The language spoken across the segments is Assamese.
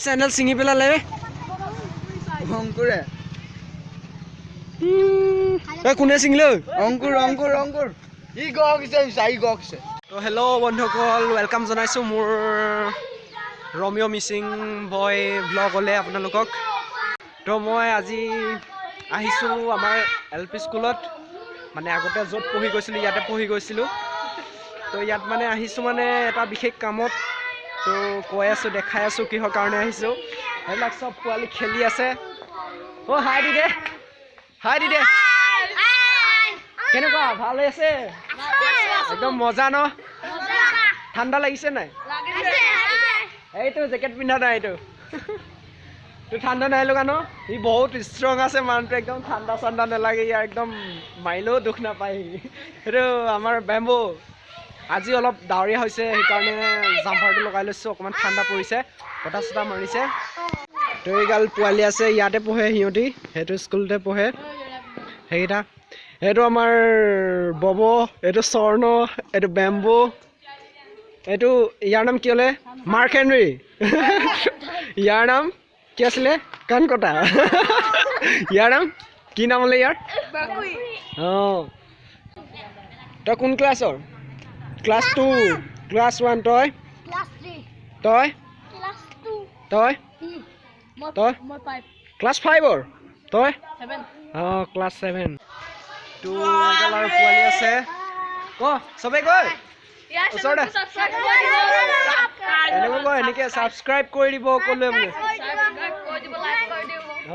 চেণ্ডেল ছিঙি পেলালে অংকুৰে কোনে ছিঙিলে অংকুৰ অংকুৰ অংকুৰ ই গকিছে তো হেল্ল' বন্ধুসকল ৱেলকাম জনাইছোঁ মোৰ ৰমিঅ' মিচিংবয় ব্লগলৈ আপোনালোকক তো মই আজি আহিছোঁ আমাৰ LP স্কুলত মানে আগতে য'ত পঢ়ি গৈছিলোঁ ইয়াতে পঢ়ি গৈছিলোঁ তো ইয়াত মানে আহিছোঁ মানে এটা বিশেষ কামত তো কৈ আছোঁ দেখাই আছোঁ কিহৰ কাৰণে আহিছোঁ এইবিলাক চব পোৱালি খেলি আছে অ' হাই দিদে কেনেকুৱা ভাল হৈ আছে একদম মজা ন ঠাণ্ডা লাগিছে নাই এইটো জেকেট পিন্ধা নাই এইটো তো ঠাণ্ডা নাই লগা ন ই বহুত ষ্ট্ৰং আছে মানুহটো একদম ঠাণ্ডা চাণ্ডা নালাগে ইয়াৰ একদম মাৰিলেও দুখ নাপায় সেইটো আমাৰ বেম্বো আজি অলপ ডাৱৰীয়া হৈছে সেইকাৰণে জাম্পাৰটো লগাই লৈছোঁ অকণমান ঠাণ্ডা পৰিছে বতাহ চতাহ মাৰিছে তো এইগাল পোৱালি আছে ইয়াতে পঢ়ে সিহঁতি সেইটো স্কুলতে পঢ়ে সেইকেইটা এইটো আমাৰ বব এইটো স্বৰ্ণ এইটো বেম্বো এইটো ইয়াৰ নাম কি হ'লে মাৰ্ক হেনৰি ইয়াৰ নাম কি আছিলে কাণকটা ইয়াৰ নাম কি নাম হ'লে ইয়াৰ অঁ তই কোন ক্লাছৰ ক্লাছ 2 ক্লাছ 1 তই তই তই তই ক্লাছ 5ৰ তই অঁ ক্লাছ 7 তো কালাৰ পোৱালি আছে ক চবেই গৈ ওচৰতে এনেকৈ কয় এনেকৈ ছাবস্ক্ৰাইব কৰি দিব ক'লে বোলে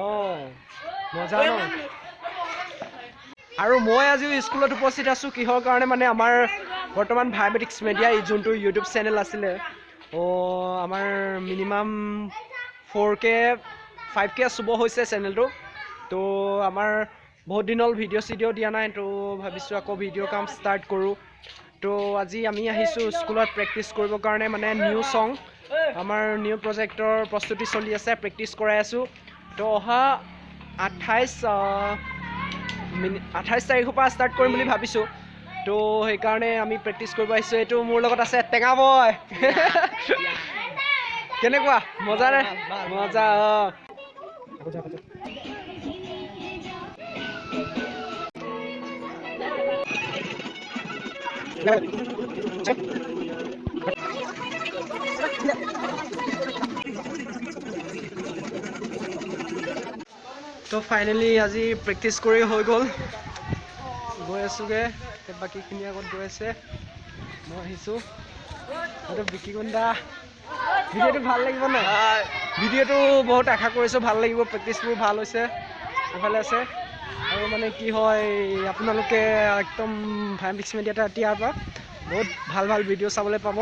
অঁ মজা ন আৰু মই আজিও স্কুলত উপস্থিত আছোঁ কিহৰ কাৰণে মানে আমাৰ বৰ্তমান ভাইবেটিক্স মিডিয়া যোনটো ইউটিউব চেনেল আছিলে আমাৰ মিনিমাম 4K 5K চুব হৈছে চেনেলটো তো আমাৰ বহুত দিন হ'ল ভিডিঅ' চিডিঅ' দিয়া নাই তো ভাবিছোঁ আকৌ ভিডিঅ' কাম ষ্টাৰ্ট কৰোঁ তো আজি আমি আহিছোঁ স্কুলত প্ৰেক্টিছ কৰিবৰ কাৰণে মানে নিউ ছং আমাৰ নিউ প্ৰজেক্টৰ প্ৰস্তুতি চলি আছে প্ৰেক্টিছ কৰাই আছোঁ তো অহা 28 তাৰিখৰ পৰা ষ্টাৰ্ট কৰিম বুলি ভাবিছোঁ তো সেইকাৰণে আমি প্ৰেক্টিছ কৰিব আহিছোঁ এইটো মোৰ লগত আছে টেঙা বয় কেনেকুৱা মজা নে মজা তো ফাইনেলি আজি প্ৰেক্টিছ কৰি হৈ গ'ল গৈ আছোঁগৈ বাকীখিনি আগত গৈ আছে মই আহিছোঁ এইটো বিকিকুণ্ডা ভিডিঅ'টো ভাল লাগিব নাই ভিডিঅ'টো বহুত আশা কৰিছোঁ ভাল লাগিব প্ৰেক্টিছবোৰ ভাল হৈছে এইফালে আছে আৰু মানে কি হয় আপোনালোকে একদম ভাইবেটিক্স মিডিয়াতে এতিয়াৰ পৰা বহুত ভাল ভাল ভিডিঅ' চাবলৈ পাব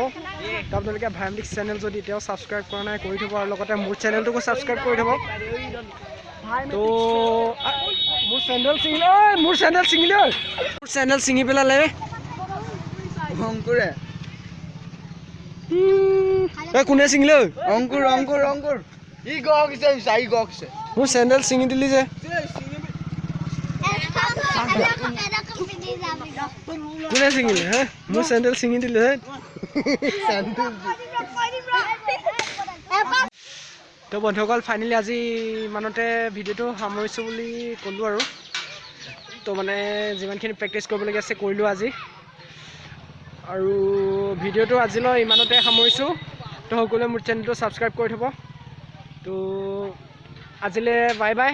তো আপোনালোকে ভাইবেটিক্স চেনেল যদি এতিয়াও ছাবস্ক্ৰাইব কৰা নাই কৰি থ'ব আৰু লগতে মোৰ চেনেলটোকো ছাবস্ক্ৰাইব কৰি থ'ব তো মোৰ চেণ্ডেল ছিঙি পেলালে অংকুৰে কোনে ছিঙিলে অংকুৰ অংকুৰ অংকুৰ ই গকিছে মোৰ চেণ্ডেল ছিঙি দিলি যে কোনে ছিঙিলে হে মোৰ চেণ্ডেল ছিঙি দিলে হে তো বন্ধুসকল ফাইনেলি আজি ইমানতে ভিডিঅ'টো সামৰিছোঁ বুলি ক'লোঁ আৰু তো মানে যিমানখিনি প্ৰেক্টিছ কৰিবলগীয়া আছে কৰিলোঁ আজি আৰু ভিডিঅ'টো আজিলৈ ইমানতে সামৰিছোঁ তো সকলোৱে মোৰ চেনেলটো ছাবস্ক্ৰাইব কৰি থ'ব তো আজিলৈ বাই বাই